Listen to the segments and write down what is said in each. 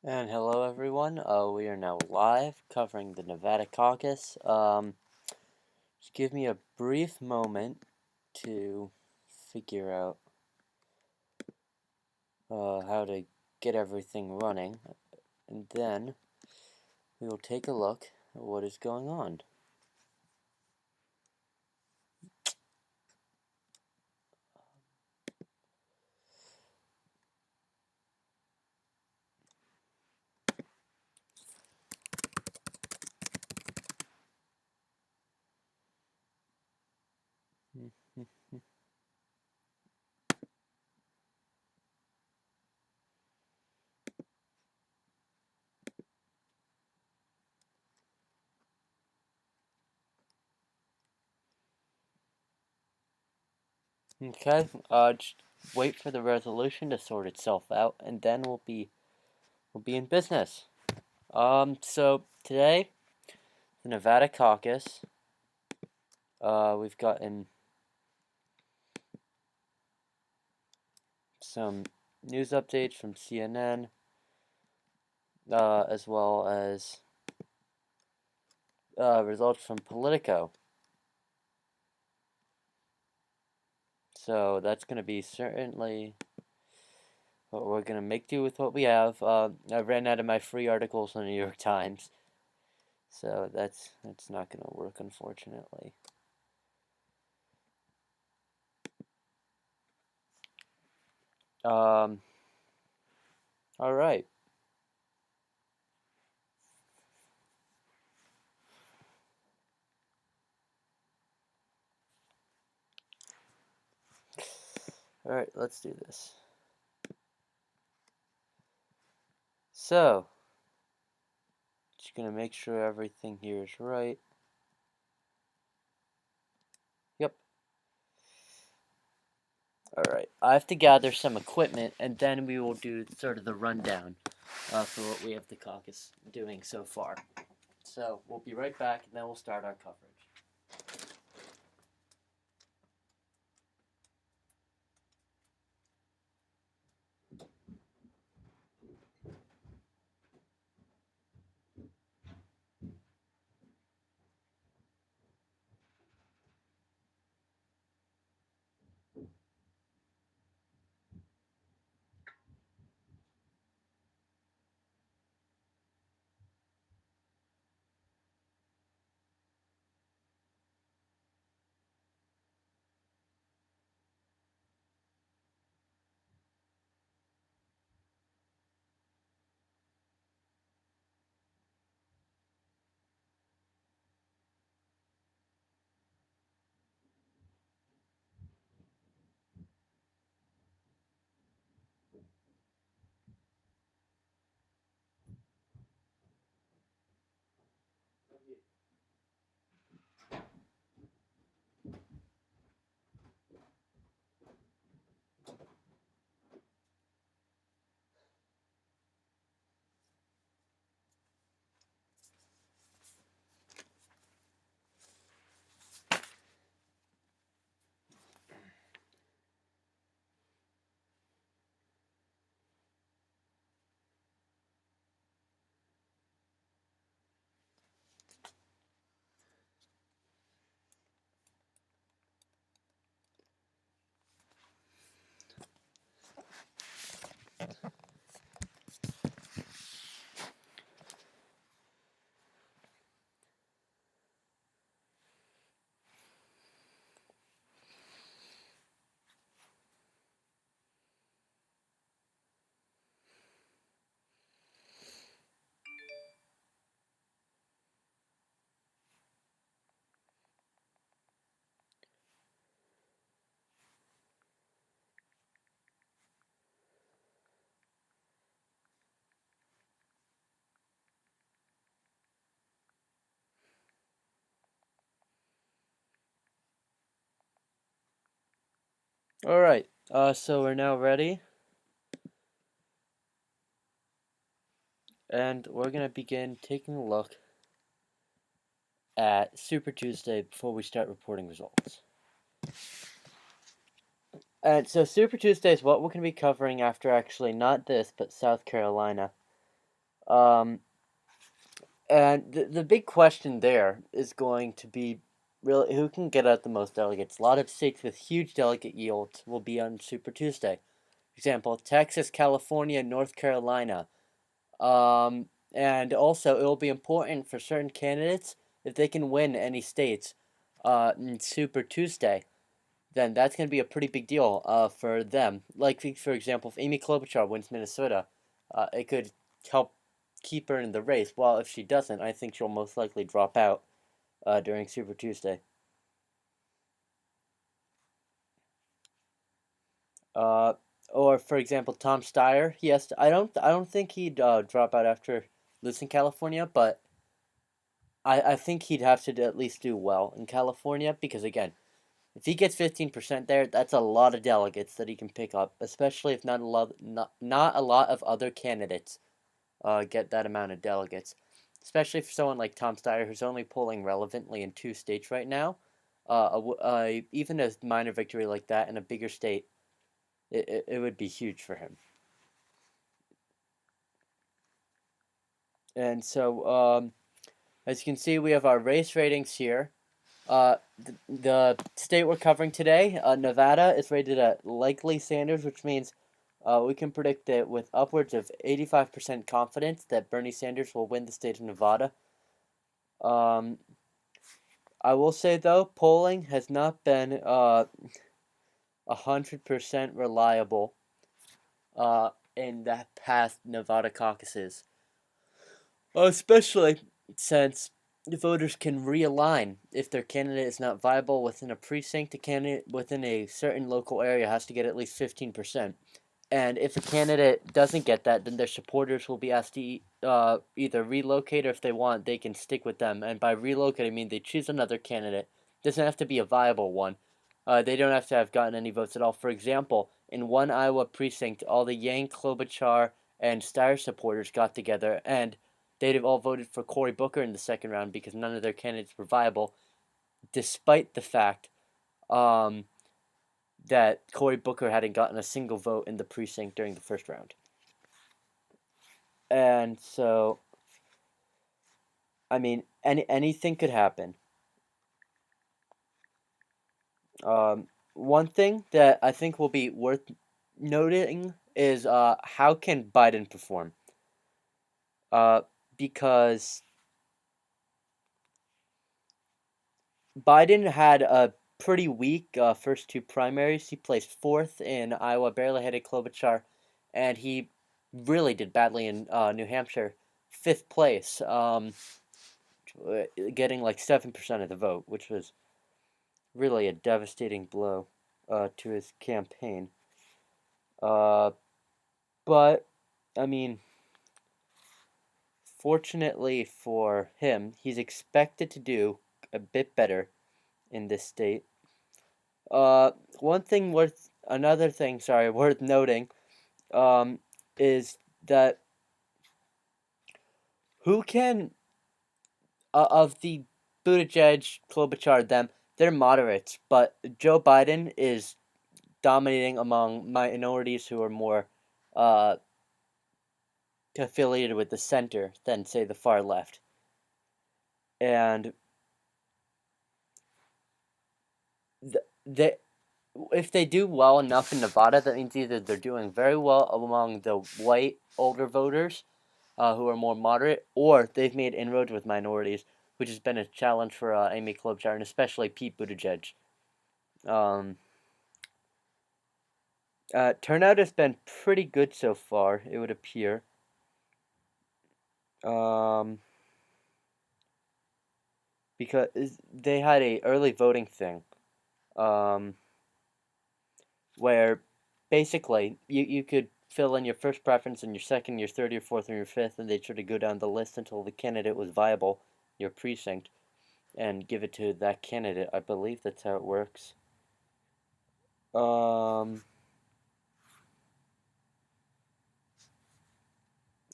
And hello everyone, we are now live covering the Nevada caucus. Just give me a brief moment to figure out how to get everything running, and then we will take a look at what is going on. Okay, just wait for the resolution to sort itself out, and then we'll be in business. So today, the Nevada caucus, we've gotten some news updates from CNN, as well as results from Politico. So that's going to be certainly what we're going to make do with what we have. I ran out of my free articles on the New York Times, so that's not going to work, unfortunately. All right. All right, let's do this. So, just going to make sure everything here is right. Yep. All right. I have to gather some equipment, and then we will do sort of the rundown for what we have the caucus doing so far. So we'll be right back, and then we'll start our coverage. All right. So we're now ready, and we're gonna begin taking a look at Super Tuesday before we start reporting results. And so Super Tuesday is what we're gonna be covering after actually not this, but South Carolina. Um, and the big question there is going to be really who can get out the most delegates. A lot of states with huge delegate yields will be on Super Tuesday. For example, Texas, California, North Carolina. And also, it will be important for certain candidates if they can win any states in Super Tuesday. Then that's going to be a pretty big deal for them. Like, for example, if Amy Klobuchar wins Minnesota, it could help keep her in the race. While if she doesn't, I think she'll most likely drop out during Super Tuesday. Uh, or for example, Tom Steyer. Yes, I don't think he'd drop out after losing California, but I think he'd have to at least do well in California because again, if he gets 15% there, that's a lot of delegates that he can pick up, especially if not a lot of other candidates get that amount of delegates. Especially for someone like Tom Steyer, who's only polling relevantly in 2 states right now. Even a minor victory like that in a bigger state, it would be huge for him. And so, as you can see, we have our race ratings here. The state we're covering today, Nevada, is rated at likely Sanders, which means we can predict that with upwards of 85% confidence that Bernie Sanders will win the state of Nevada. Um, I will say though, polling has not been 100% reliable in the past Nevada caucuses, especially since the voters can realign if their candidate is not viable within a precinct. The candidate within a certain local area has to get at least 15%. And if a candidate doesn't get that, then their supporters will be asked to either relocate or if they want, they can stick with them. And by relocate, I mean they choose another candidate. It doesn't have to be a viable one. They don't have to have gotten any votes at all. For example, in one Iowa precinct, all the Yang, Klobuchar, and Steyer supporters got together, and they'd have all voted for Cory Booker in the second round because none of their candidates were viable, despite the fact um, that Cory Booker hadn't gotten a single vote in the precinct during the first round. And so, I mean, anything could happen. One thing that I think will be worth noting is how can Biden perform? Uh, because Biden had a pretty weak first 2 primaries. He placed fourth in Iowa, barely had a Klobuchar, and he really did badly in New Hampshire, fifth place, getting like 7% of the vote, which was really a devastating blow to his campaign. Uh, but I mean, fortunately for him, he's expected to do a bit better in this state. Another thing, sorry, worth noting, is that who can, of the Buttigieg, Klobuchar, them, they're moderates, but Joe Biden is dominating among minorities who are more, uh, affiliated with the center than, say, the far left. And they, if they do well enough in Nevada, that means either they're doing very well among the white older voters who are more moderate, or they've made inroads with minorities, which has been a challenge for Amy Klobuchar and especially Pete Buttigieg. Um, Turnout has been pretty good so far, it would appear. Um, because they had a early voting thing, um, where basically you could fill in your first preference and your second, your third, your fourth, and your fifth, and they'd sort of go down the list until the candidate was viable, your precinct, and give it to that candidate. I believe that's how it works. Um,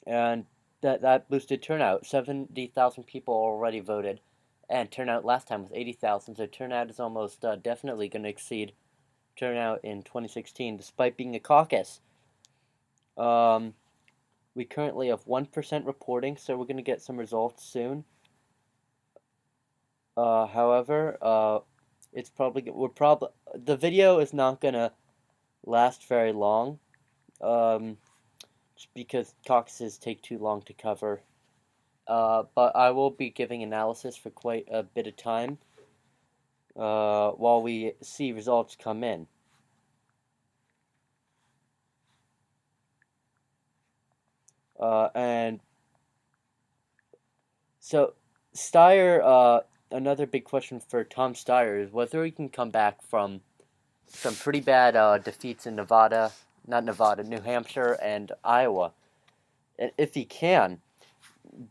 and that boosted turnout. 70,000 people already voted, and turnout last time was 80,000. So turnout is almost definitely going to exceed turnout in 2016, despite being a caucus. Um, We currently have 1% reporting, so we're gonna get some results soon. However, it's probably the video is not gonna last very long. Just because caucuses take too long to cover. But I will be giving analysis for quite a bit of time. While we see results come in. And so Steyer, another big question for Tom Steyer is whether he can come back from some pretty bad defeats in New Hampshire and Iowa. And if he can,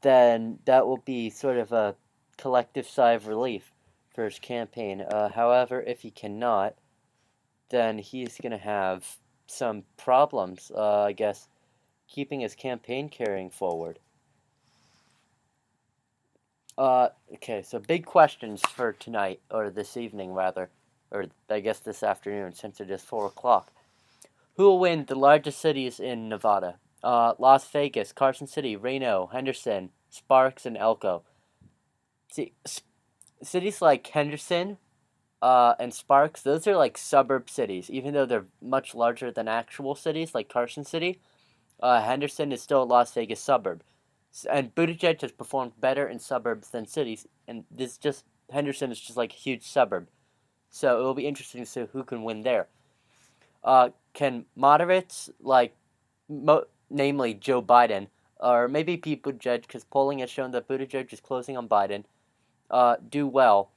then that will be sort of a collective sigh of relief for his campaign. However, if he cannot, then he's going to have some problems, I guess, keeping his campaign carrying forward. Okay, so big questions for tonight, or this evening, rather, or I guess this afternoon, since it is 4 o'clock. Who will win the largest cities in Nevada? Las Vegas, Carson City, Reno, Henderson, Sparks, and Elko. See, cities like Henderson, and Sparks, those are like suburb cities, even though they're much larger than actual cities like Carson City. Henderson is still a Las Vegas suburb. And Buttigieg has performed better in suburbs than cities, and Henderson is just like a huge suburb. So it will be interesting to see who can win there. Can moderates, like, namely Joe Biden, or maybe Pete Buttigieg, because polling has shown that Buttigieg is closing on Biden, do well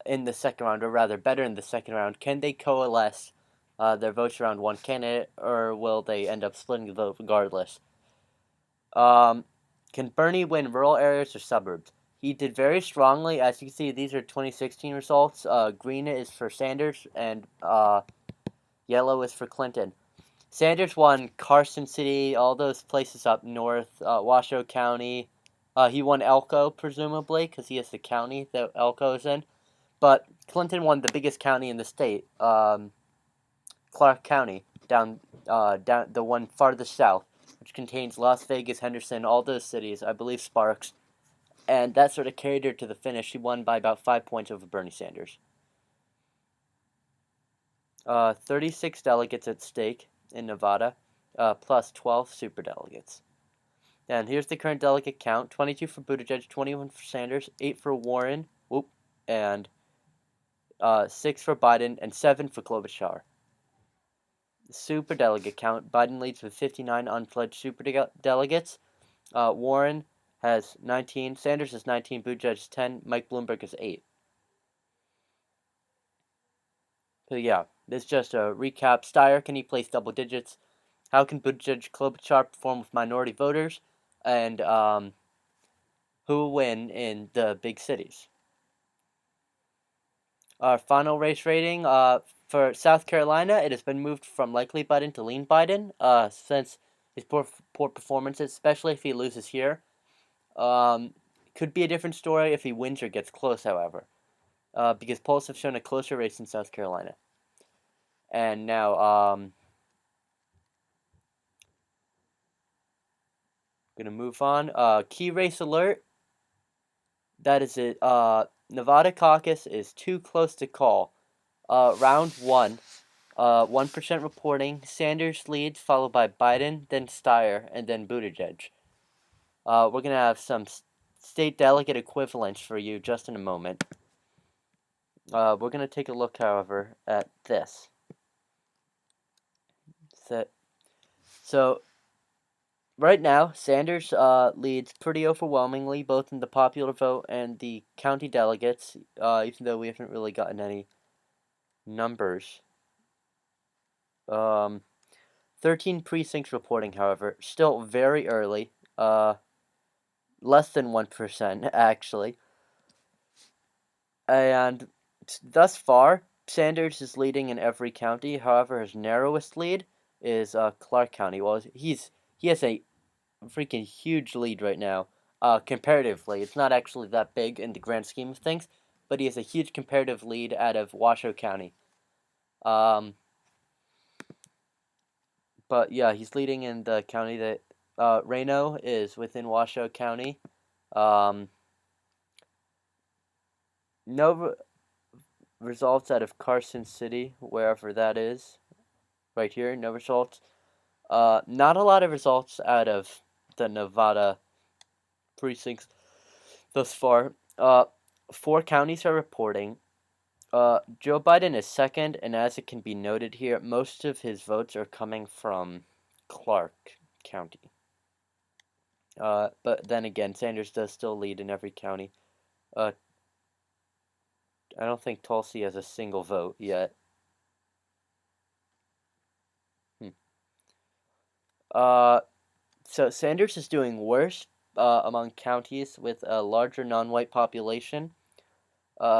in the second round, or rather better in the second round? Can they coalesce their votes around one candidate, or will they end up splitting the vote regardless? Can Bernie win rural areas or suburbs? He did very strongly. As you can see, these are 2016 results. Green is for Sanders, and yellow is for Clinton. Sanders won Carson City, all those places up north, Washoe County. He won Elko, presumably, because he is the county that Elko is in. But Clinton won the biggest county in the state, Clark County, down the one farthest south, which contains Las Vegas, Henderson, all those cities, I believe Sparks. And that sort of carried her to the finish. She won by about 5 points over Bernie Sanders. 36 delegates at stake in Nevada, plus 12 superdelegates. And here's the current delegate count: 22 for Buttigieg, 21 for Sanders, 8 for Warren, and 6 for Biden, and 7 for Klobuchar. Superdelegate count: Biden leads with 59 unpledged superdelegates. Warren has 19, Sanders has 19, Buttigieg has 10, Mike Bloomberg has 8. So yeah, this is just a recap. Steyer, can he place double digits? How can Buttigieg, Klobuchar perform with minority voters? And who will win in the big cities? Our final race rating, for South Carolina, it has been moved from likely Biden to lean Biden, since his poor performances, especially if he loses here. Could be a different story if he wins or gets close, however, because polls have shown a closer race in South Carolina. And now, gonna move on. Key race alert. That is it. Nevada caucus is too close to call. Round 1. 1% reporting. Sanders leads, followed by Biden, then Steyer, and then Buttigieg. We're going to have some state delegate equivalents for you just in a moment. We're going to take a look, however, at this. So, right now, Sanders leads pretty overwhelmingly, both in the popular vote and the county delegates, even though we haven't really gotten any numbers. 13 precincts reporting, however, still very early. Less than 1%, actually. And thus far, Sanders is leading in every county. However, his narrowest lead is Clark County. Well, he has a freaking huge lead right now. Comparatively, it's not actually that big in the grand scheme of things, but he has a huge comparative lead out of Washoe County. But yeah, he's leading in the county that Reno is within Washoe County. Um, no results out of Carson City, wherever that is. Right here, no results. Not a lot of results out of the Nevada precincts thus far. Four counties are reporting. Joe Biden is second, and as it can be noted here, most of his votes are coming from Clark County. But then again, Sanders does still lead in every county. Uh, I don't think Tulsi has a single vote yet. Hmm. Uh, so Sanders is doing worse among counties with a larger non-white population.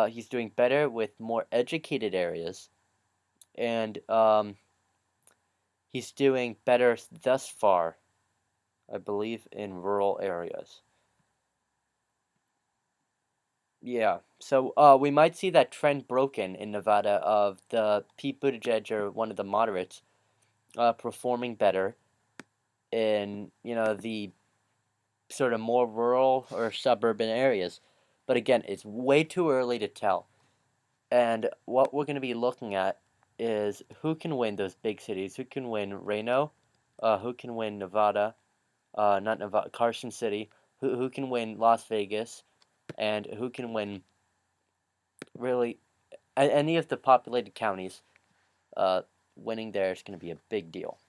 He's doing better with more educated areas, and he's doing better thus far, I believe, in rural areas. Yeah, so we might see that trend broken in Nevada of the Pete Buttigieg, or one of the moderates, performing better in the sort of more rural or suburban areas. But again, it's way too early to tell. And what we're going to be looking at is who can win those big cities, who can win Reno, who can win Nevada, not Nevada, Carson City, who can win Las Vegas, and who can win really any of the populated counties. Uh, Winning there is going to be a big deal.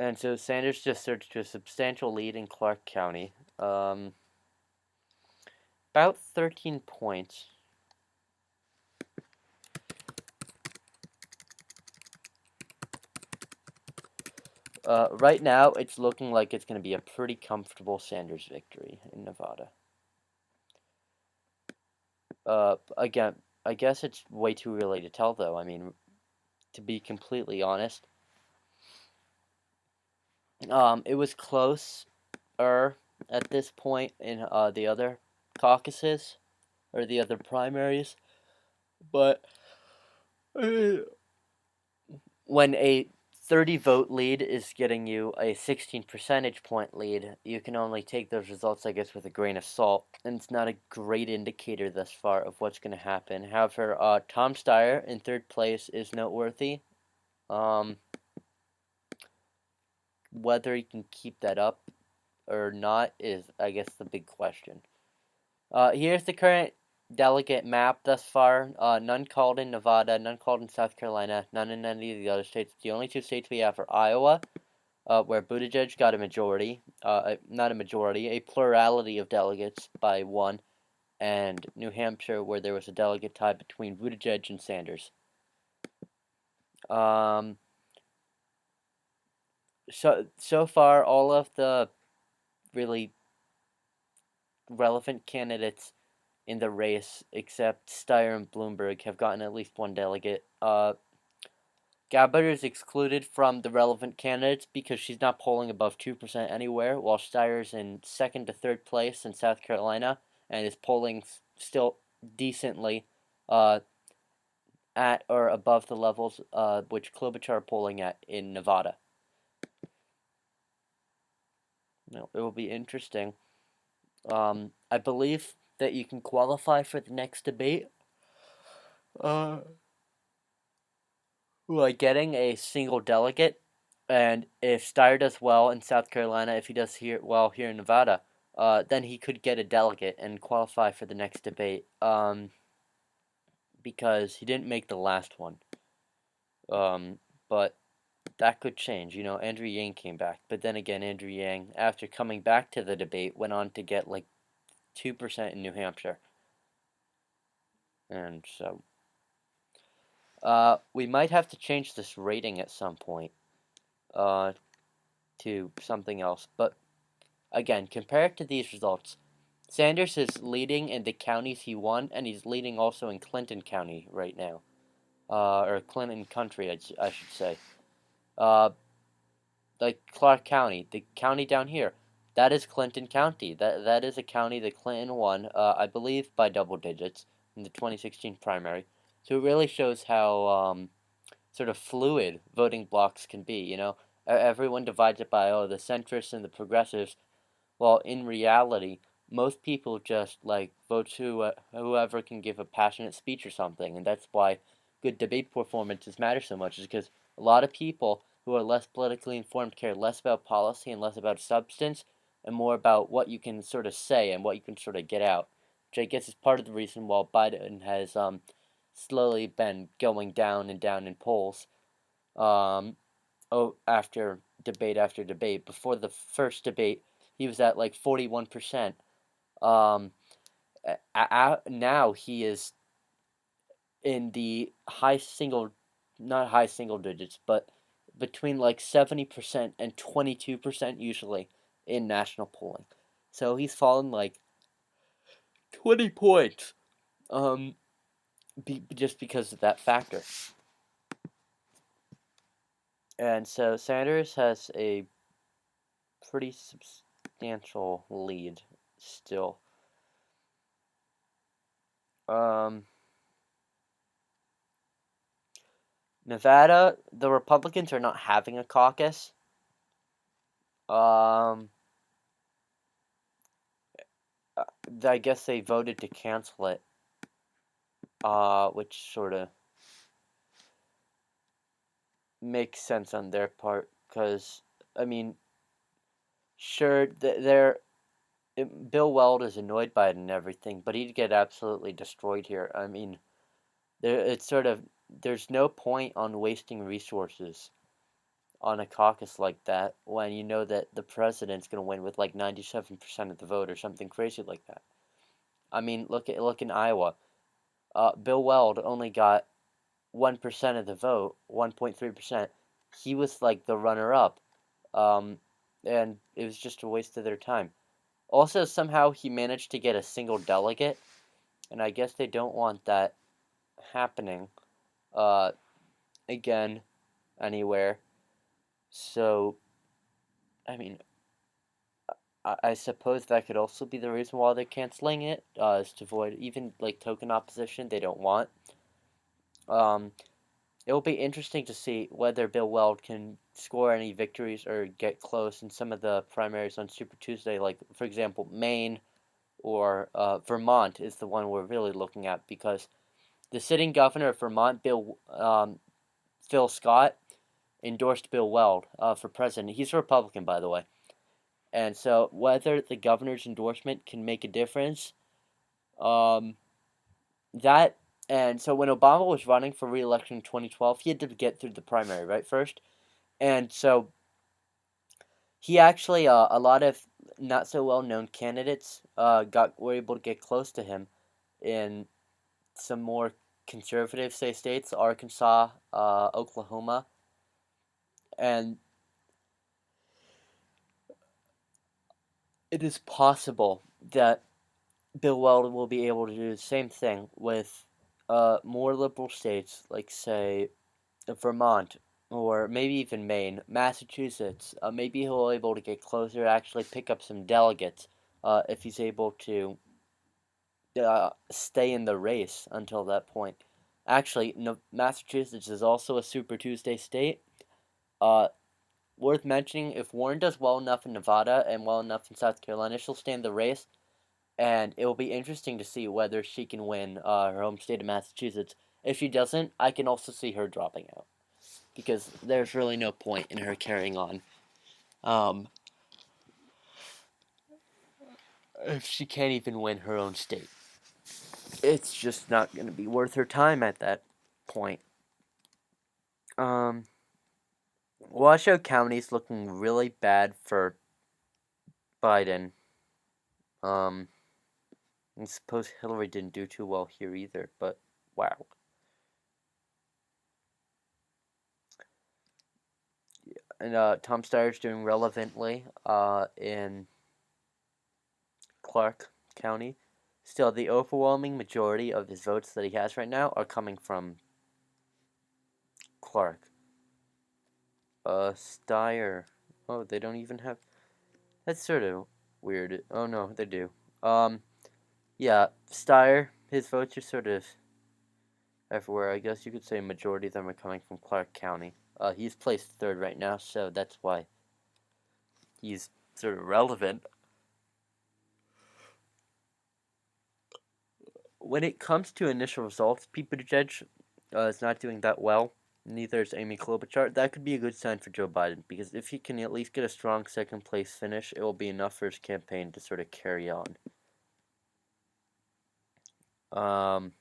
And so Sanders just surged to a substantial lead in Clark County, about 13 points. Right now, it's looking like it's going to be a pretty comfortable Sanders victory in Nevada. Again, I guess it's way too early to tell, though. I mean, to be completely honest, it was close at this point in the other caucuses or the other primaries, but when a 30 vote lead is getting you a 16 percentage point lead, you can only take those results, I guess, with a grain of salt, and it's not a great indicator thus far of what's going to happen. However, Tom Steyer in third place is noteworthy. Whether he can keep that up or not is, I guess, the big question. Here's the current delegate map thus far. None called in Nevada, none called in South Carolina, none in any of the other states. The only two states we have are Iowa, where Buttigieg got a majority, not a majority, a plurality of delegates by one, and New Hampshire, where there was a delegate tie between Buttigieg and Sanders. So far, all of the really relevant candidates in the race, except Steyer and Bloomberg, have gotten at least one delegate. Gabbard is excluded from the relevant candidates because she's not polling above 2% anywhere, while Steyer's in second to third place in South Carolina and is polling still decently at or above the levels which Klobuchar are polling at in Nevada. It will be interesting. I believe that you can qualify for the next debate like getting a single delegate, and if Steyer does well in South Carolina, if he does here in Nevada, then he could get a delegate and qualify for the next debate. Because he didn't make the last one. But that could change. Andrew Yang came back, but then again, Andrew Yang, after coming back to the debate, went on to get like 2% in New Hampshire, and so we might have to change this rating at some point. To something else. But again, compared to these results, Sanders is leading in the counties he won, and he's leading also in Clinton County right now. Or Clinton Country, I should say. Like Clark County, the county down here, that is Clinton County. That is a county that Clinton won, I believe, by double digits in the 2016 primary. So it really shows how sort of fluid voting blocks can be. Everyone divides it by the centrists and the progressives. Well, in reality, most people just like vote whoever can give a passionate speech or something, and that's why good debate performances matter so much. Is because a lot of people who are less politically informed care less about policy and less about substance, and more about what you can sort of say and what you can sort of get out. Which I guess is part of the reason why Biden has slowly been going down and down in polls. Um, after debate. Before the first debate, he was at like 41%. Um, Now he is in the not high single digits, but between like 70% and 22% usually in national polling. So he's fallen like 20 points, um, just because of that factor. And so Sanders has a pretty substantial lead still. Um, Nevada, the Republicans are not having a caucus. Um, I guess they voted to cancel it. Which sort of makes sense on their part, because I mean, sure, Bill Weld is annoyed by it and everything, but he'd get absolutely destroyed here. I mean, there's no point on wasting resources on a caucus like that when you know that the president's going to win with like 97% of the vote or something crazy like that. I mean, look in Iowa. Bill Weld only got 1% of the vote, 1.3%. He was like the runner-up, um, and it was just a waste of their time. Also, somehow he managed to get a single delegate, and I guess they don't want that happening uh, again anywhere. So, I mean, I suppose that could also be the reason why they're canceling it, is to avoid even like token opposition they don't want. Um, it will be interesting to see whether Bill Weld can score any victories or get close in some of the primaries on Super Tuesday, like for example Maine or Vermont is the one we're really looking at, because the sitting governor of Vermont, Phil Scott, endorsed Bill Weld for president. He's a Republican, by the way. And so whether the governor's endorsement can make a difference, um, that and so when Obama was running for re-election in 2012, he had to get through the primary right first, and so he actually a lot of not so well known candidates were able to get close to him in some more conservative say states, Arkansas, Oklahoma, and it is possible that Bill Weld will be able to do the same thing with more liberal states, like, say, Vermont, or maybe even Maine, Massachusetts. Maybe he'll be able to get closer, actually pick up some delegates, if he's able to stay in the race until that point. Actually, no, Massachusetts is also a Super Tuesday state. Uh, Worth mentioning, if Warren does well enough in Nevada and well enough in South Carolina, she'll stay in the race. And it will be interesting to see whether she can win her home state of Massachusetts. If she doesn't, I can also see her dropping out, because there's really no point in her carrying on. If she can't even win her own state, it's just not going to be worth her time at that point. Washoe County's looking really bad for Biden. I suppose Hillary didn't do too well here either, but wow. And Tom Steyer's doing relevantly in Clark County. Still, the overwhelming majority of his votes that he has right now are coming from Clark. Steyer. Oh, they don't even have. That's sort of weird. Oh no, they do. Yeah, Steyer. His votes are sort of everywhere. I guess you could say a majority of them are coming from Clark County. He's placed third right now, so that's why he's sort of relevant. When it comes to initial results, Pete Buttigieg is not doing that well. Neither is Amy Klobuchar. That could be a good sign for Joe Biden, because if he can at least get a strong second place finish, it will be enough for his campaign to sort of carry on. Um,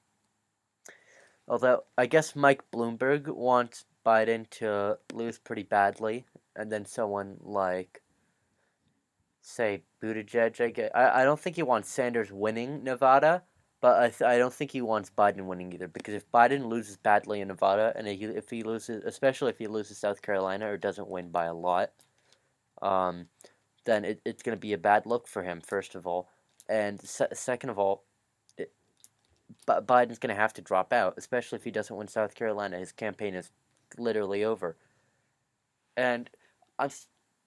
Although I guess Mike Bloomberg wants Biden to lose pretty badly, and then someone like, say, Buttigieg. I don't think he wants Sanders winning Nevada, but I don't think he wants Biden winning either. Because if Biden loses badly in Nevada, and if he loses, especially if he loses South Carolina or doesn't win by a lot, um, then it's going to be a bad look for him. First of all, and second of all, Biden's going to have to drop out, especially if he doesn't win South Carolina. His campaign is literally over. And I'm,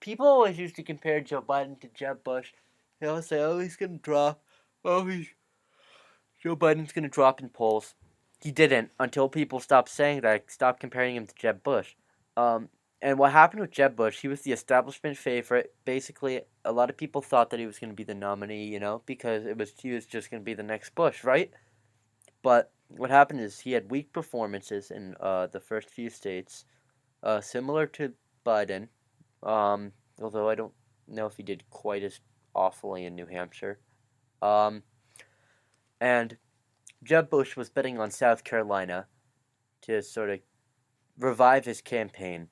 people always used to compare Joe Biden to Jeb Bush. They always say, "Oh, he's going to drop. Oh, Joe Biden's going to drop in polls." He didn't until people stopped saying that. Stopped comparing him to Jeb Bush. Um, and what happened with Jeb Bush? He was the establishment favorite. Basically, a lot of people thought that he was going to be the nominee. Because he was just going to be the next Bush, right? But what happened is he had weak performances in the first few states, similar to Biden. Although I don't know if he did quite as awfully in New Hampshire. Um, and Jeb Bush was betting on South Carolina to sort of revive his campaign.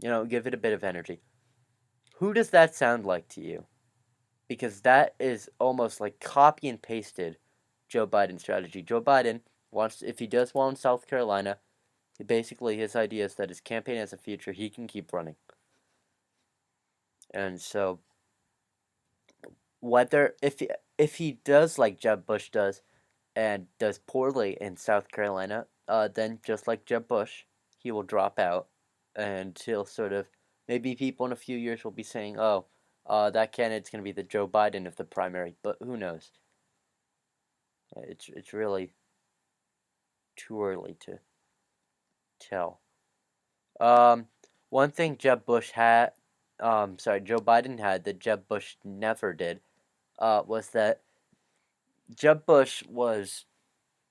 Give it a bit of energy. Who does that sound like to you? Because that is almost like copy and pasted Joe Biden's strategy. Joe Biden wants, if he does well in South Carolina, basically his idea is that his campaign has a future, he can keep running. And so, whether if he does like Jeb Bush does and does poorly in South Carolina, then just like Jeb Bush, he will drop out, and he'll sort of, maybe people in a few years will be saying, "Oh, that candidate's going to be the Joe Biden of the primary," but who knows? It's really too early to tell. Um, One thing Jeb Bush had, Joe Biden had that Jeb Bush never did, was that Jeb Bush was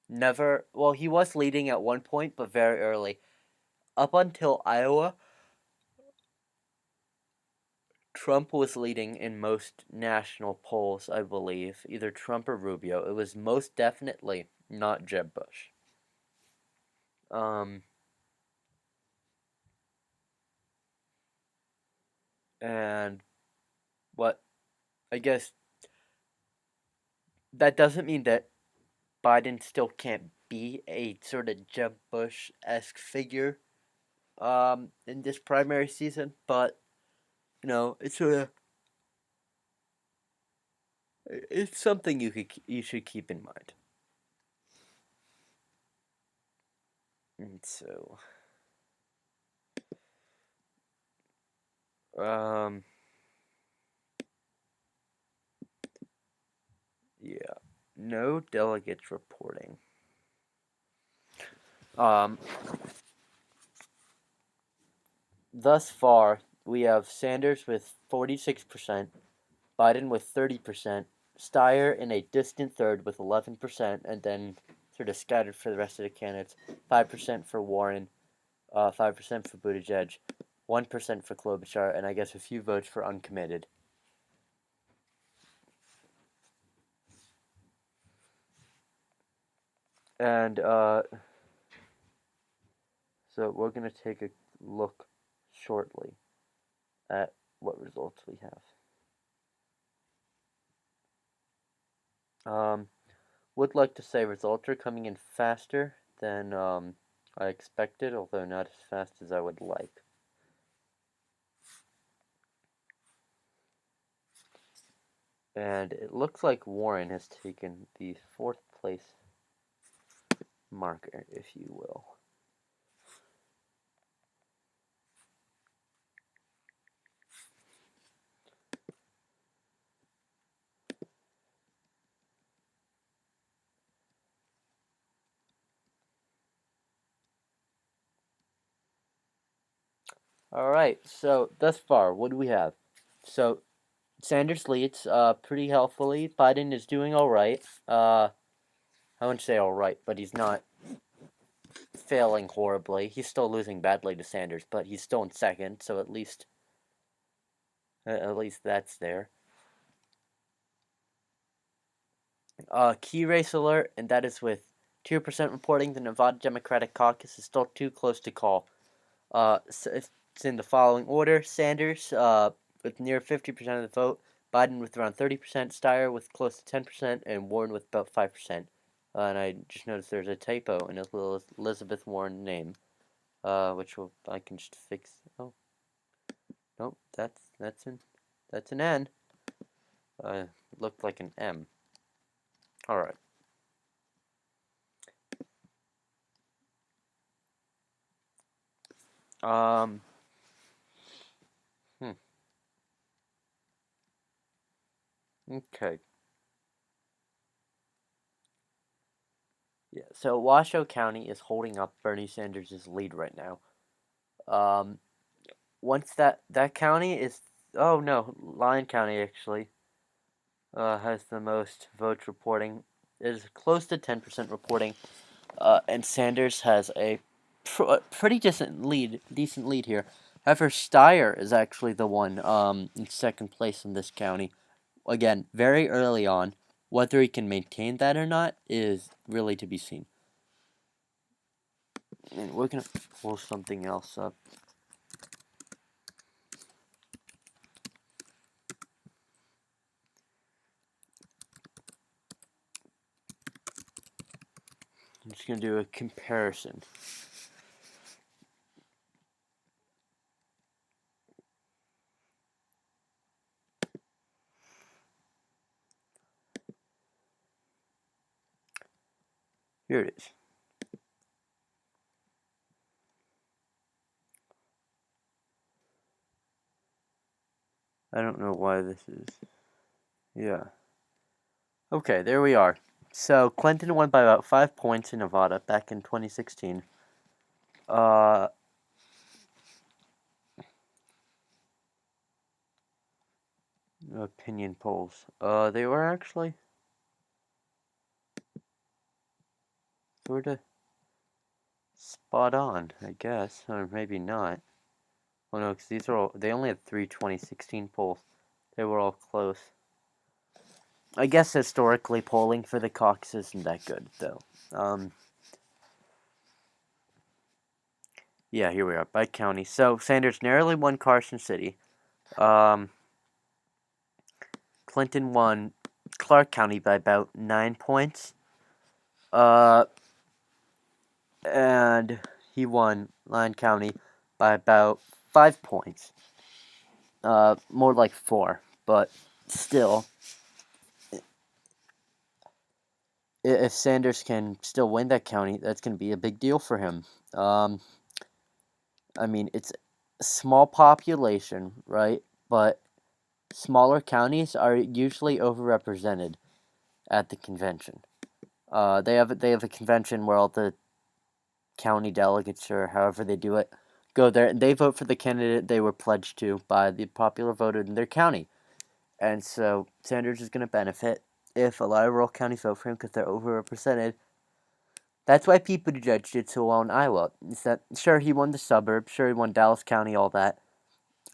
never, well, he was leading at one point, but very early. Up until Iowa, Trump was leading in most national polls, I believe. Either Trump or Rubio. It was most definitely not Jeb Bush. Um, and what, I guess, that doesn't mean that Biden still can't be a sort of Jeb Bush-esque figure, in this primary season, but, it's sort of, it's something you should keep in mind. And so, um, yeah, no delegates reporting. Um, Thus far, we have Sanders with 46%, Biden with 30%, Steyer in a distant third with 11%, and then sort of scattered for the rest of the candidates. 5% for Warren, 5% for Buttigieg, 1% for Klobuchar, and I guess a few votes for uncommitted. And so we're going to take a look shortly at what results we have. Would like to say results are coming in faster than I expected, although not as fast as I would like. And it looks like Warren has taken the 4th place marker, if you will. All right. So thus far, what do we have? So Sanders leads pretty healthily. Biden is doing all right. I wouldn't say all right, but he's not failing horribly. He's still losing badly to Sanders, but he's still in second, so at least that's there. Key race alert, and that is with 2% reporting the Nevada Democratic Caucus is still too close to call. So it's in the following order: Sanders, with near 50% of the vote; Biden with around 30%; Steyer with close to 10%; and Warren with about 5%. And I just noticed there's a typo in Elizabeth Warren name, I can just fix. Oh, no, that's an N. It looked like an M. All right. Um. Hmm. Okay. Yeah. So Washoe County is holding up Bernie Sanders' lead right now. Um. Once that county is. Oh no, Lyon County actually has the most votes reporting. It is close to 10% reporting. And Sanders has a pretty decent lead here. However, Steyer is actually the one in second place in this county. Again, very early on. Whether he can maintain that or not is really to be seen. And we're gonna pull something else up. I'm just gonna do a comparison. Here it is. I don't know why this is. Yeah. Okay, there we are. So Clinton won by about 5 points in Nevada back in 2016. Uh, Opinion polls. They were actually sort of spot on, I guess, or maybe not. Oh no, because they only had three 2016 polls. They were all close. I guess historically polling for the caucus isn't that good, though. Yeah, here we are, by county. So Sanders narrowly won Carson City. Clinton won Clark County by about 9 points. And he won Lyon County by about 5 points. More like 4, but still, if Sanders can still win that county, that's going to be a big deal for him. I mean, it's a small population, right? But smaller counties are usually overrepresented at the convention. They have a convention where all the county delegates, or however they do it, go there and they vote for the candidate they were pledged to by the popular vote in their county. And so Sanders is going to benefit if a lot of rural counties vote for him because they're overrepresented. That's why Pete Buttigieg did so well in Iowa. Is that sure he won the suburbs, sure he won Dallas County, all that.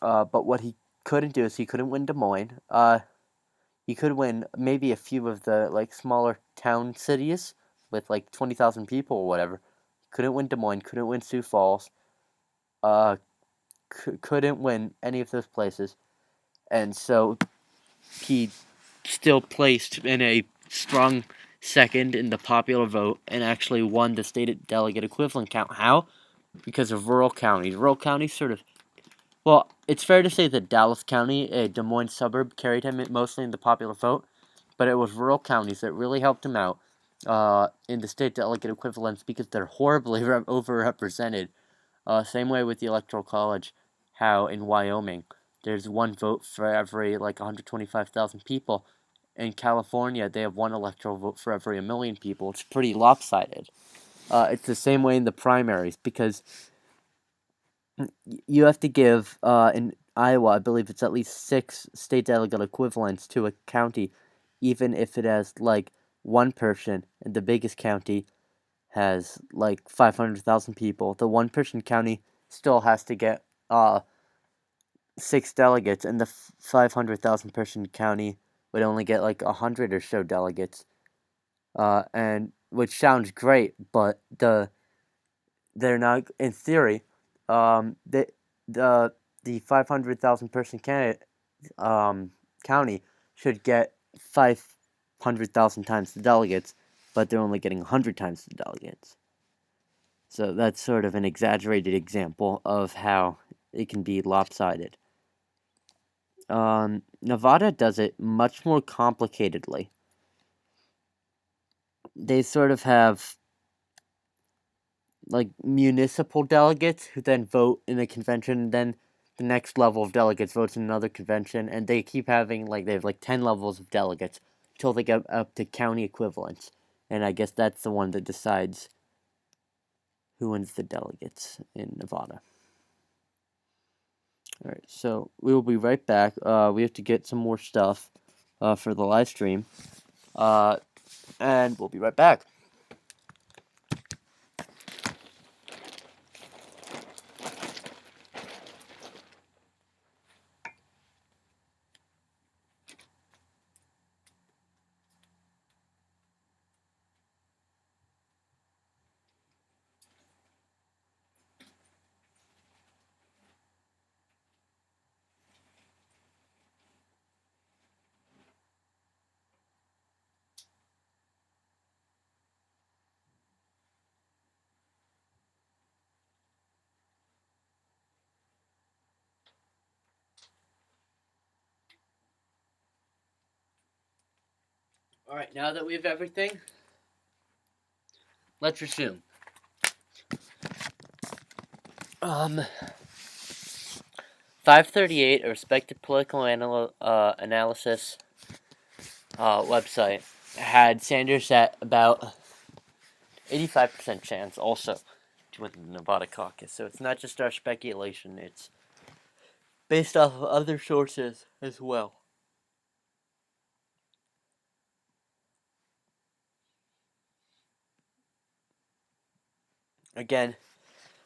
But what he couldn't do is he couldn't win Des Moines. He could win maybe a few of the smaller town cities with 20,000 people or whatever. Couldn't win Des Moines. Couldn't win Sioux Falls. Uh, couldn't win any of those places, and so he still placed in a strong second in the popular vote and actually won the state delegate equivalent count. How? Because of rural counties. Rural counties sort of. Well, it's fair to say that Dallas County, a Des Moines suburb, carried him mostly in the popular vote, but it was rural counties that really helped him out in the state delegate equivalents because they're horribly overrepresented. Same way with the Electoral College, how in Wyoming there's one vote for every 125,000 people. In California, they have one electoral vote for every 1 million people. It's pretty lopsided. It's the same way in the primaries because You have to give in Iowa, I believe it's at least 6 state delegate equivalents to a county, even if it has like one person, and the biggest county has like 500,000 people. The one person county still has to get 6 delegates, and the 500,000 person county would only get like 100 or so delegates. And which sounds great, but they're not in theory. The the the 500,000 person county should get 500,000 times the delegates, but they're only getting 100 times the delegates. So that's sort of an exaggerated example of how it can be lopsided. Nevada does it much more complicatedly. They sort of have like municipal delegates who then vote in a convention, and then the next level of delegates votes in another convention, and they keep having like they have like 10 levels of delegates until they get up to county equivalents. And I guess that's the one that decides who wins the delegates in Nevada. All right, so we will be right back. We have to get some more stuff for the live stream, and we'll be right back. All right, now that we have everything, let's resume. 538, a respected political analysis website, had Sanders at about 85% chance also to win the Nevada caucus. So it's not just our speculation, it's based off of other sources as well. Again,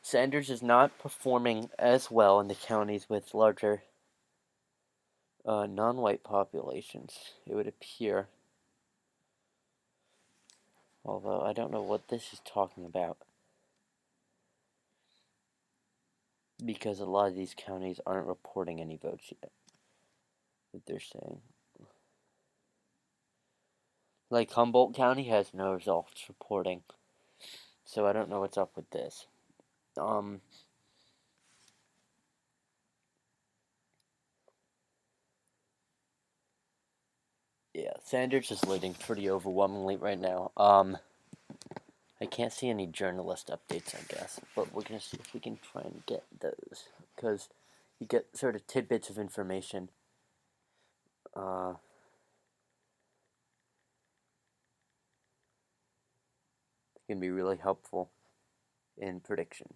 Sanders is not performing as well in the counties with larger non-white populations, it would appear. Although I don't know what this is talking about, because a lot of these counties aren't reporting any votes yet, that they're saying. Like Humboldt County has no results reporting, so I don't know what's up with this. Yeah, Sanders is leading pretty overwhelmingly right now. I can't see any journalist updates, I guess, but we're gonna see if we can try and get those, because you get sort of tidbits of information. Can be really helpful in prediction.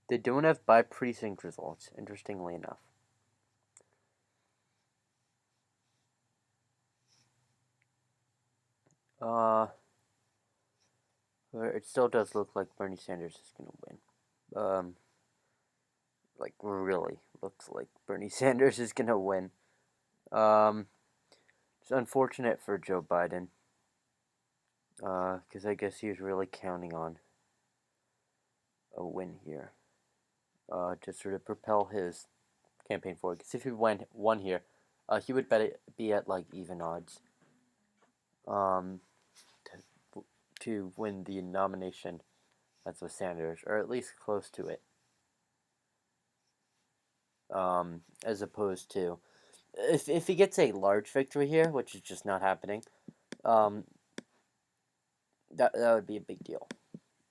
They don't have by precinct results, interestingly enough. It still does look like Bernie Sanders is gonna win. Like really looks like Bernie Sanders is gonna win. It's unfortunate for Joe Biden, because I guess he was really counting on a win here, to sort of propel his campaign forward. Because if he won here, he would be at like even odds, to win the nomination as with Sanders, or at least close to it. As opposed to if he gets a large victory here, which is just not happening, that would be a big deal.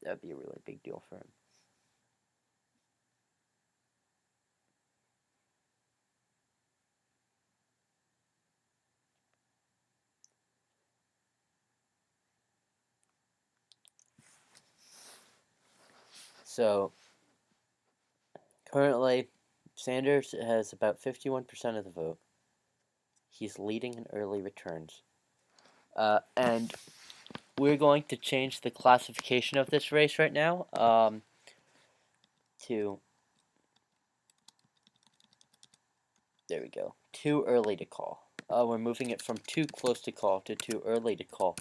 That would be a really big deal for him. So currently, Sanders has about 51% of the vote. He's leading in early returns. And we're going to change the classification of this race right now to, there we go, too early to call. We're moving it from too close to call to too early to call.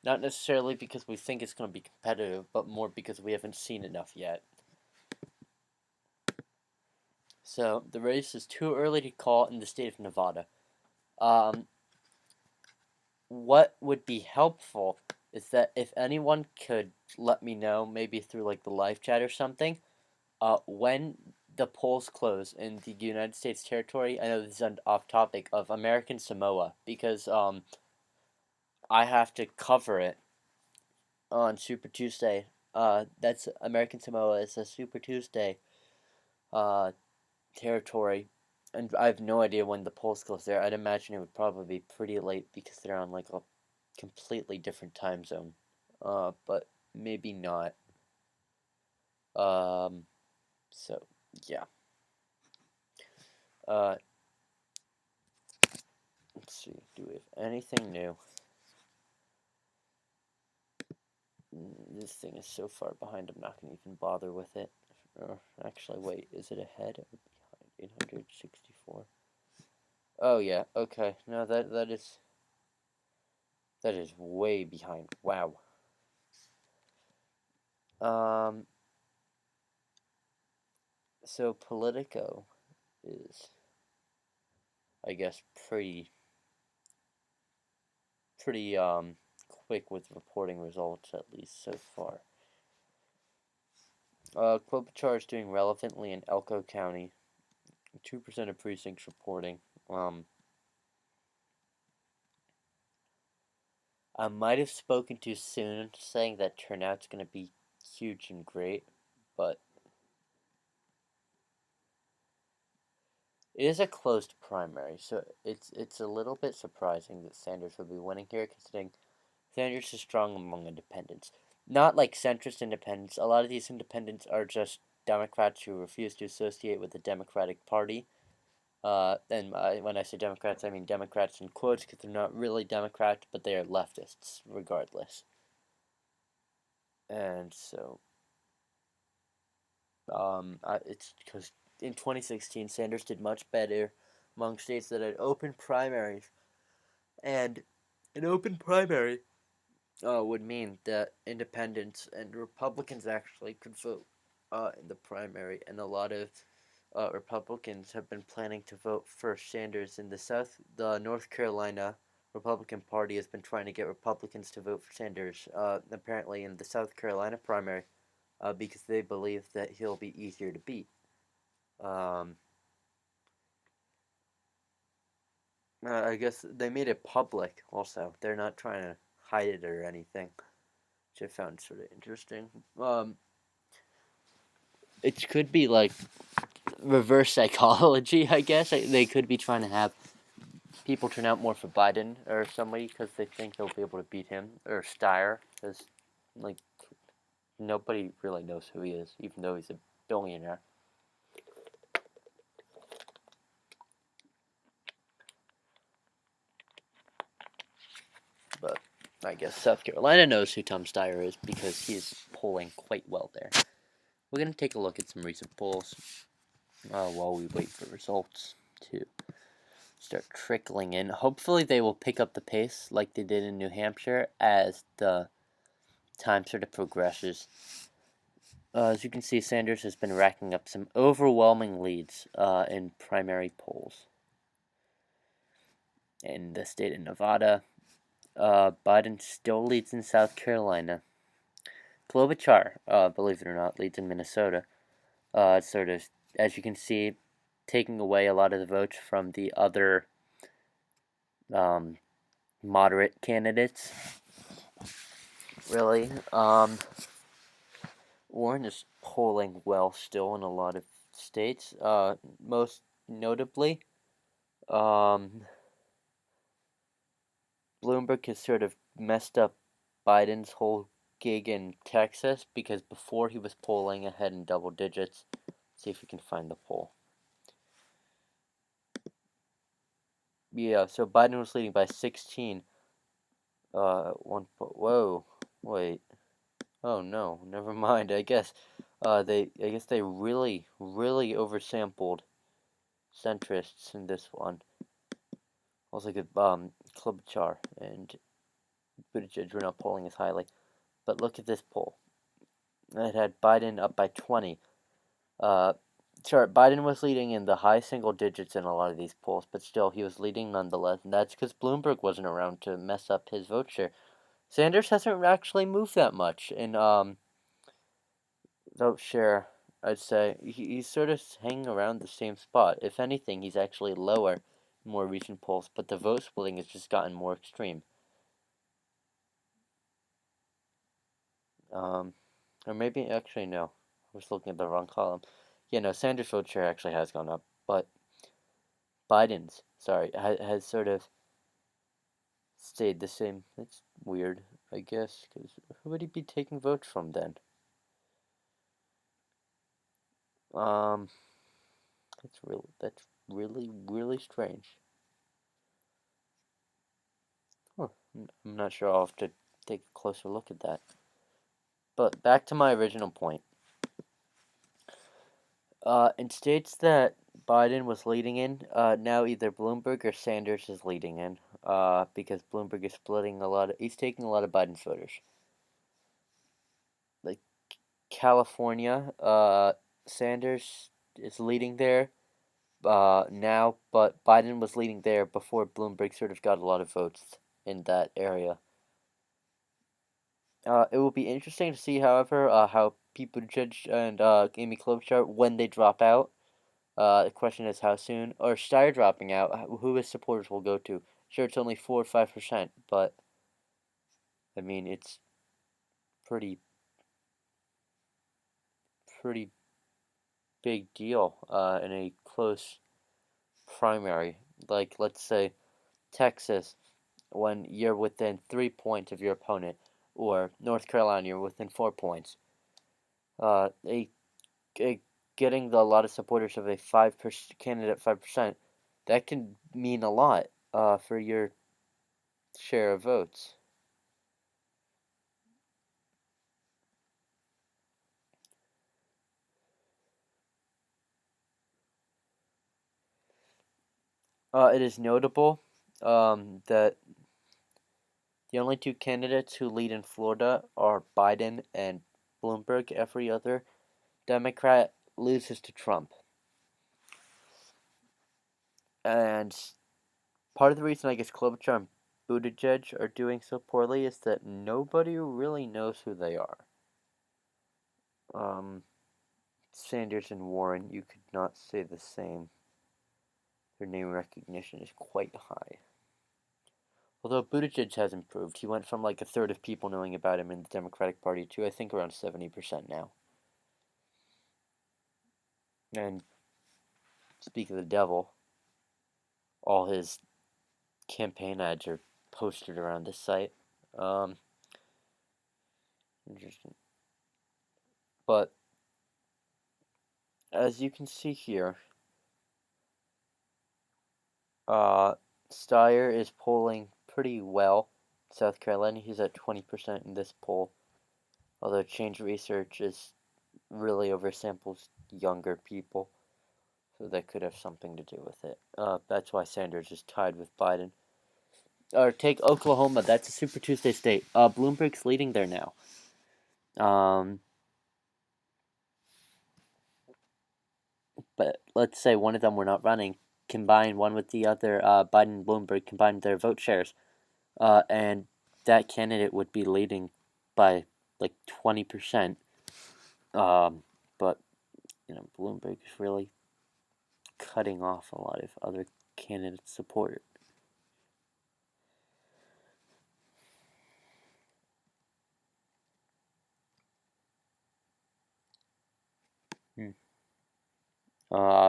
Not necessarily because we think it's going to be competitive, but more because we haven't seen enough yet. So the race is too early to call in the state of Nevada. What would be helpful is that if anyone could let me know, maybe through like the live chat or something, when the polls close in the United States territory. I know this is off topic of American Samoa because I have to cover it on Super Tuesday. That's American Samoa is a Super Tuesday territory, and I have no idea when the polls close there. I'd imagine it would probably be pretty late because they're on like a completely different time zone. But maybe not. So yeah. Let's see. Do we have anything new? This thing is so far behind, I'm not going to even bother with it. Actually, wait, is it ahead or behind? 864. Oh yeah, okay. No, that is way behind. Wow. So Politico is, I guess, pretty quick with reporting results, at least so far. Klobuchar is doing relevantly in Elko County. 2% of precincts reporting. I might have spoken too soon, saying that turnout's going to be huge and great, but it is a closed primary, so it's a little bit surprising that Sanders will be winning here, considering Sanders is strong among independents. Not like centrist independents. A lot of these independents are just Democrats who refuse to associate with the Democratic Party. And when I say Democrats, I mean Democrats in quotes because they're not really Democrats, but they are leftists regardless. And so, it's because in 2016, Sanders did much better among states that had open primaries, and an open primary would mean that independents and Republicans actually could vote in the primary, and a lot of Republicans have been planning to vote for Sanders in the South. The North Carolina Republican Party has been trying to get Republicans to vote for Sanders, apparently in the South Carolina primary, because they believe that he'll be easier to beat. I guess they made it public also. They're not trying to hide it or anything, which I found sort of interesting. It could be like reverse psychology, I guess. They could be trying to have people turn out more for Biden or somebody because they think they'll be able to beat him, or Steyer, because like nobody really knows who he is, even though he's a billionaire. But I guess South Carolina knows who Tom Steyer is because he's polling quite well there. We're going to take a look at some recent polls while we wait for results to start trickling in. Hopefully they will pick up the pace like they did in New Hampshire as the time sort of progresses. As you can see, Sanders has been racking up some overwhelming leads in primary polls. In the state of Nevada, Biden still leads in South Carolina. Klobuchar, believe it or not, leads in Minnesota. Sort of, as you can see, taking away a lot of the votes from the other moderate candidates. Really, Warren is polling well still in a lot of states. Most notably, Bloomberg has sort of messed up Biden's whole gig in Texas because before he was polling ahead in double digits. Let's see if we can find the poll. Yeah, so Biden was leading by 16. Whoa, wait. Oh no, never mind. I guess they really oversampled centrists in this one. Also, good Klobuchar and Buttigieg were not polling as highly. But look at this poll. It had Biden up by 20. Biden was leading in the high single digits in a lot of these polls, but still, he was leading nonetheless, and that's because Bloomberg wasn't around to mess up his vote share. Sanders hasn't actually moved that much in vote share. I'd say he's sort of hanging around the same spot. If anything, he's actually lower in more recent polls, but the vote splitting has just gotten more extreme. Or maybe actually no, I was looking at the wrong column. Yeah, no, Sanders' vote share actually has gone up, but Biden's, has sort of stayed the same. That's weird, I guess, because who would he be taking votes from then? That's really strange. Huh. I'm not sure. I'll have to take a closer look at that. But back to my original point. In states that Biden was leading in, now either Bloomberg or Sanders is leading in. Because Bloomberg is he's taking a lot of Biden's voters. Like California, Sanders is leading there now, but Biden was leading there before Bloomberg sort of got a lot of votes in that area. It will be interesting to see, however, how Pete Buttigieg and Amy Klobuchar, when they drop out. The question is how soon, or Steyer dropping out, who his supporters will go to. Sure, it's only 4 or 5%, but I mean, it's pretty big deal in a close primary. Like, let's say Texas, when you're within 3 points of your opponent, or North Carolina, you're within 4 points. A getting a lot of supporters of a 5% candidate, 5%, that can mean a lot for your share of votes. It is notable that the only two candidates who lead in Florida are Biden and Bloomberg. Every other Democrat loses to Trump. And part of the reason I guess Klobuchar and Buttigieg are doing so poorly is that nobody really knows who they are. Sanders and Warren, you could not say the same. Their name recognition is quite high. Although Buttigieg has improved. He went from like a third of people knowing about him in the Democratic Party to I think around 70% now. And speak of the devil, all his campaign ads are posted around the site. Interesting. But as you can see here, Steyer is polling pretty well. South Carolina, he's at 20% in this poll. Although Change Research is really oversamples younger people. So that could have something to do with it. That's why Sanders is tied with Biden. Or take Oklahoma. That's a Super Tuesday state. Bloomberg's leading there now. But let's say one of them were not running. Combine one with the other. Biden and Bloomberg combined their vote shares. And that candidate would be leading by like 20%. But Bloomberg is really cutting off a lot of other candidate support.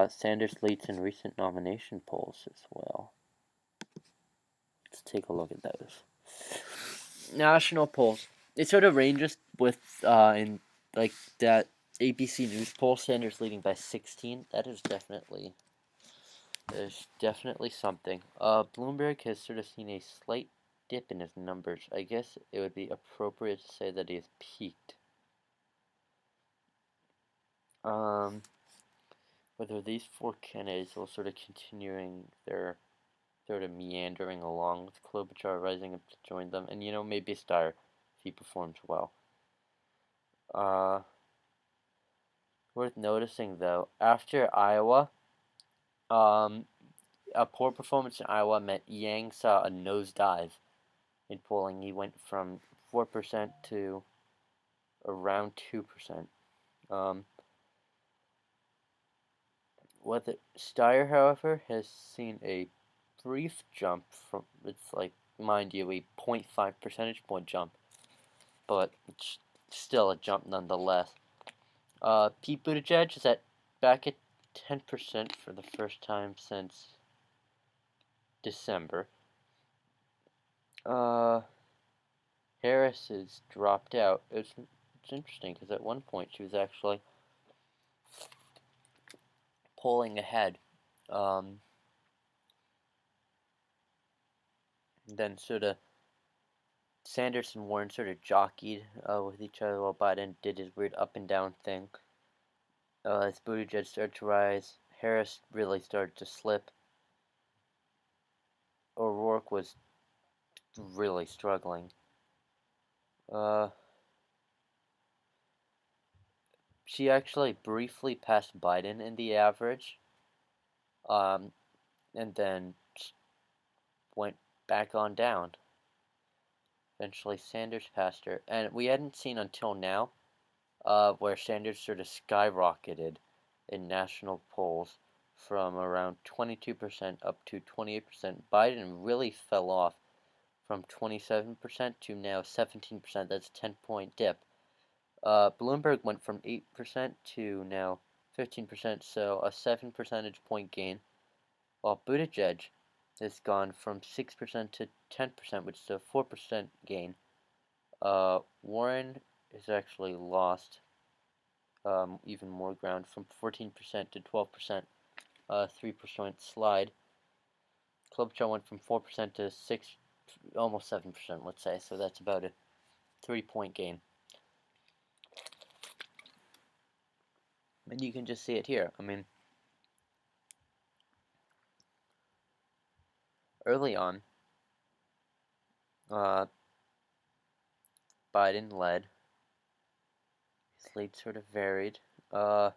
Sanders leads in recent nomination polls as well. Let's take a look at those. National polls. it sort of ranges with in like that ABC News poll. Sanders leading by 16. That is definitely something. Bloomberg has sort of seen a slight dip in his numbers. I guess it would be appropriate to say that he has peaked. Whether these four candidates will sort of continuing their sort of meandering along with Klobuchar rising up to join them, and maybe Steyer if he performs well. Worth noticing though, after Iowa, a poor performance in Iowa meant Yang saw a nosedive in polling. He went from 4% to around 2%. Steyer, however, has seen a brief jump from, it's like, mind you, a 0.5 percentage point jump, but it's still a jump nonetheless. Pete Buttigieg is back at 10% for the first time since December. Harris has dropped out. It's interesting because at one point she was actually pulling ahead. Then sort of Sanders and Warren sort of jockeyed with each other while Biden did his weird up and down thing. As Buttigieg started to rise, Harris really started to slip. O'Rourke was really struggling. She actually briefly passed Biden in the average, and then went back on down. Eventually, Sanders passed her, and we hadn't seen until now where Sanders sort of skyrocketed in national polls from around 22% up to 28%. Biden really fell off from 27% to now 17%. That's a 10-point dip. Bloomberg went from 8% to now 15%, so a 7 percentage point gain, while Buttigieg has gone from 6% to 10%, which is a 4% gain. Warren has actually lost even more ground from 14% to 12%, 3% slide. Klobuchar went from 4% to 6, almost 7%, let's say, so that's about a 3-point gain. And you can just see it here. I mean, early on, Biden led. His lead sort of varied. Then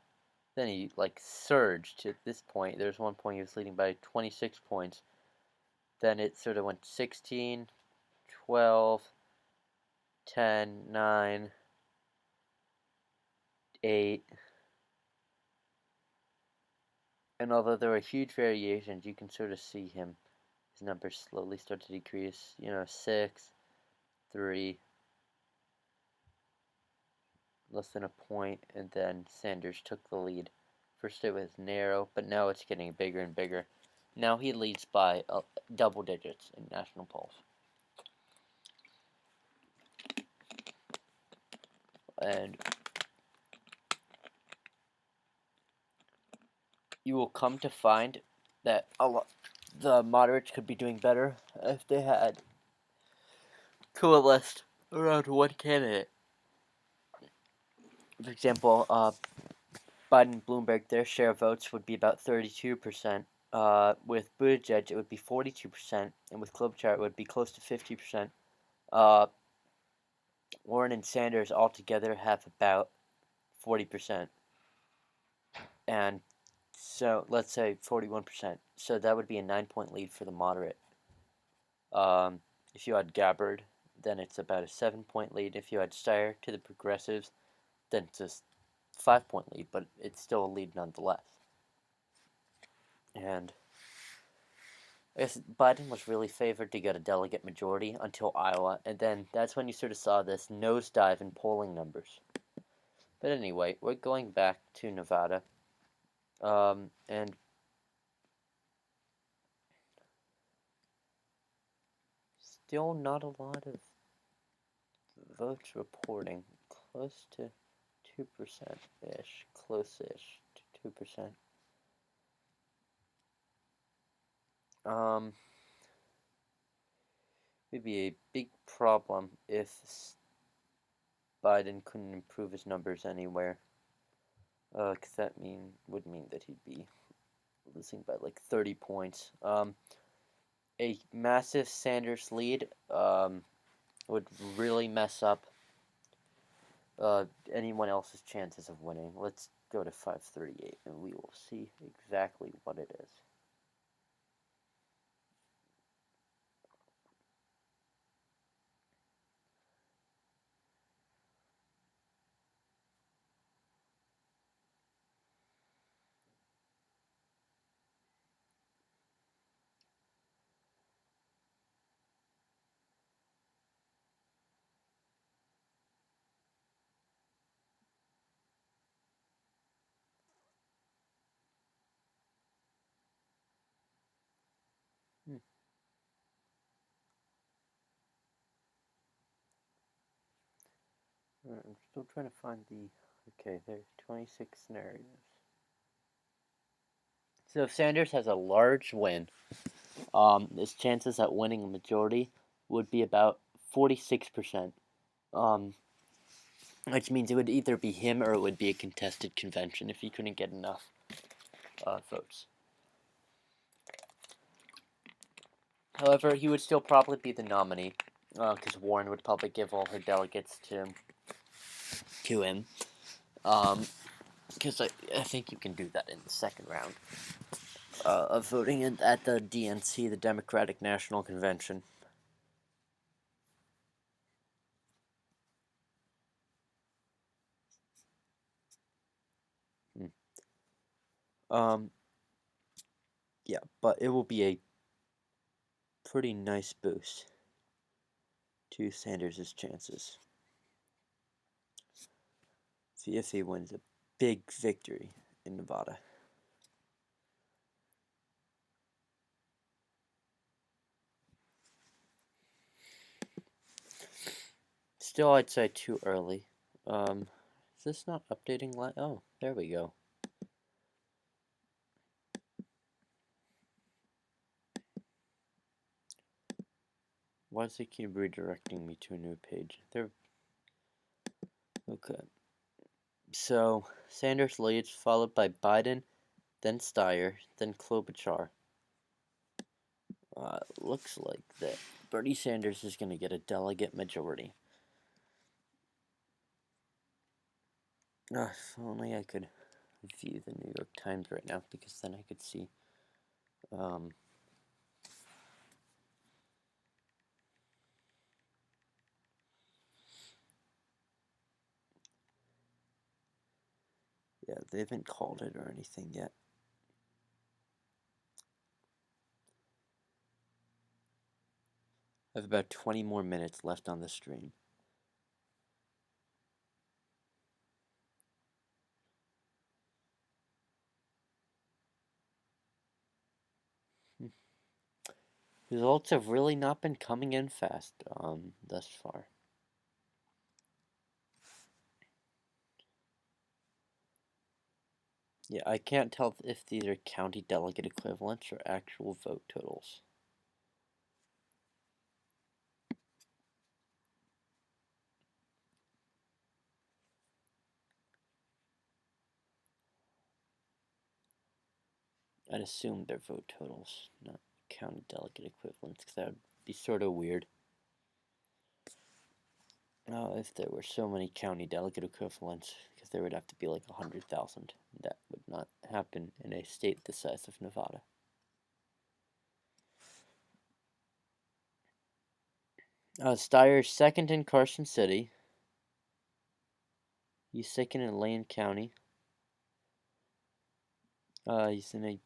he surged at this point. There's one point he was leading by 26 points. Then it sort of went 16, 12, 10, 9, 8. And although there were huge variations, you can sort of see his numbers slowly start to decrease. 6, 3, less than a point, and then Sanders took the lead. First it was narrow, but now it's getting bigger and bigger. Now he leads by double digits in national polls. And you will come to find that the moderates could be doing better if they had coalesced around one candidate. For example, Biden and Bloomberg, their share of votes would be about 32%. With Buttigieg, it would be 42%, and with Klobuchar, it would be close to 50%. Warren and Sanders altogether have about 40%. And so, let's say 41%. So that would be a 9-point lead for the moderate. If you had Gabbard, then it's about a 7-point lead. If you had Steyer to the progressives, then it's a 5-point lead, but it's still a lead nonetheless. And I guess Biden was really favored to get a delegate majority until Iowa, and then that's when you sort of saw this nosedive in polling numbers. But anyway, we're going back to Nevada, and still not a lot of votes reporting close to 2%-ish, close-ish to 2%. It'd be a big problem if Biden couldn't improve his numbers anywhere. Because that would mean that he'd be losing by like 30 points. A massive Sanders lead would really mess up anyone else's chances of winning. Let's go to 538 and we will see exactly what it is. I'm still trying to find the... Okay, there's 26 scenarios. So if Sanders has a large win, his chances at winning a majority would be about 46%. Which means it would either be him or it would be a contested convention if he couldn't get enough votes. However, he would still probably be the nominee, because Warren would probably give all her delegates to him. Because I think you can do that in the second round of voting at the DNC, the Democratic National Convention. Yeah, but it will be a pretty nice boost to Sanders' chances if he wins a big victory in Nevada. Still, I'd say too early. Is this not updating? Oh, there we go. Why does it keep redirecting me to a new page? There. Okay. So, Sanders leads, followed by Biden, then Steyer, then Klobuchar. Looks like that Bernie Sanders is going to get a delegate majority. If only I could view the New York Times right now, because then I could see. Yeah, they haven't called it or anything yet. I have about 20 more minutes left on the stream. Results have really not been coming in fast thus far. Yeah, I can't tell if these are county delegate equivalents or actual vote totals. I'd assume they're vote totals, not county delegate equivalents, because that would be sort of weird. If there were so many county delegate equivalents, because there would have to be like 100,000. That would not happen in a state the size of Nevada. Steyer's second in Carson City. He's second in Lane County. He's in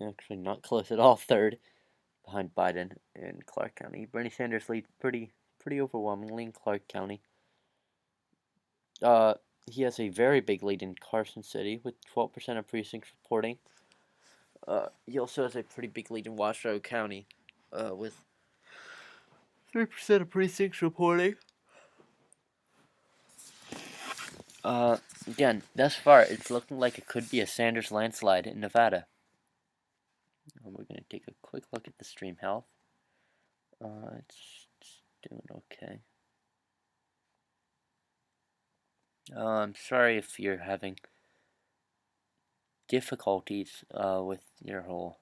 actually not close at all, third, behind Biden in Clark County. Bernie Sanders leads pretty overwhelmingly in Clark County. He has a very big lead in Carson City with 12% of precincts reporting. He also has a pretty big lead in Washoe County, with 3% of precincts reporting. Again, thus far, it's looking like it could be a Sanders landslide in Nevada. And we're going to take a quick look at the stream health. It's doing okay. I'm sorry if you're having difficulties with your whole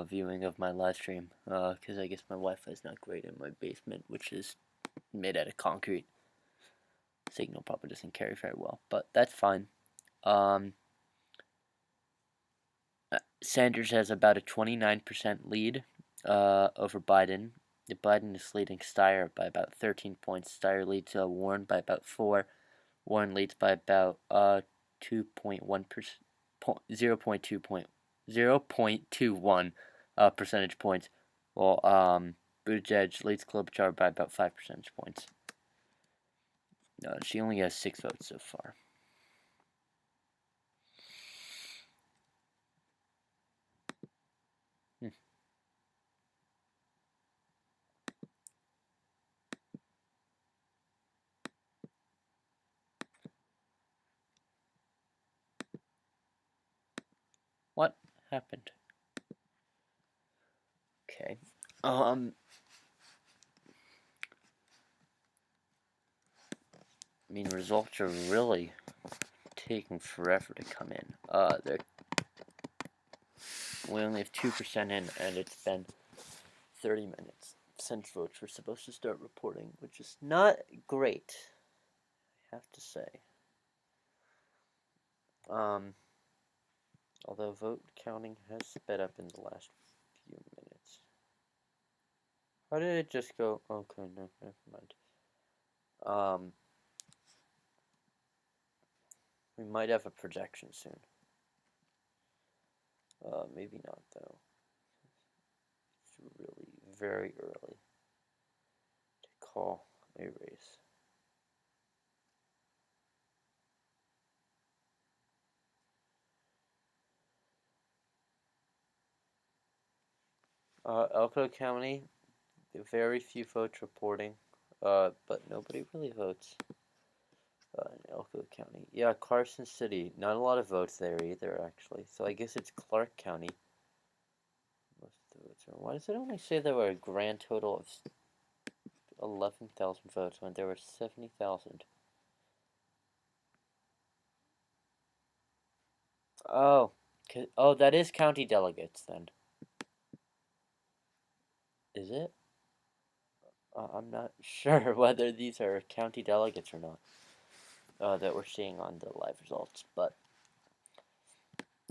viewing of my live stream, because I guess my Wi-Fi is not great in my basement, which is made out of concrete. Signal probably doesn't carry very well, but that's fine. Sanders has about a 29% lead over Biden. Biden is leading Steyer by about 13 points. Steyer leads Warren by about 4. Warren leads by about 2.1 0.21 percentage points, while Buttigieg leads Klobuchar by about 5 percentage points. She only has 6 votes so far. What happened? Okay. I mean, results are really taking forever to come in. We only have 2% in, and it's been 30 minutes since votes were supposed to start reporting, which is not great, I have to say. Although vote counting has sped up in the last few minutes. How did it just go? Okay, no, never mind. We might have a projection soon. Maybe not, though. It's really very early to call a race. Elko County, very few votes reporting, but nobody really votes in Elko County. Yeah, Carson City, not a lot of votes there either, actually. So I guess it's Clark County. Most of the votes are. Why does it only say there were a grand total of 11,000 votes when there were 70,000? Oh, that is county delegates then. Is it? I'm not sure whether these are county delegates or not that we're seeing on the live results, but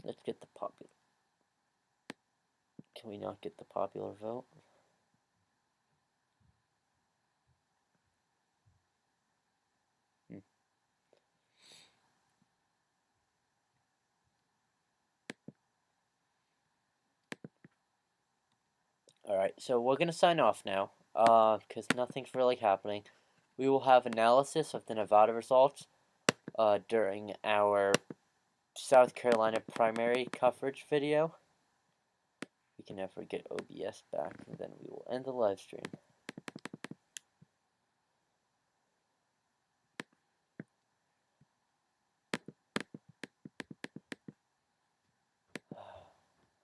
let's get the popular. Can we not get the popular vote? Alright, so we're going to sign off now, because nothing's really happening. We will have analysis of the Nevada results during our South Carolina primary coverage video. We can never get OBS back, and then we will end the live stream.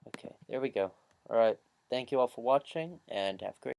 Okay, there we go. Alright, thank you all for watching, and have a great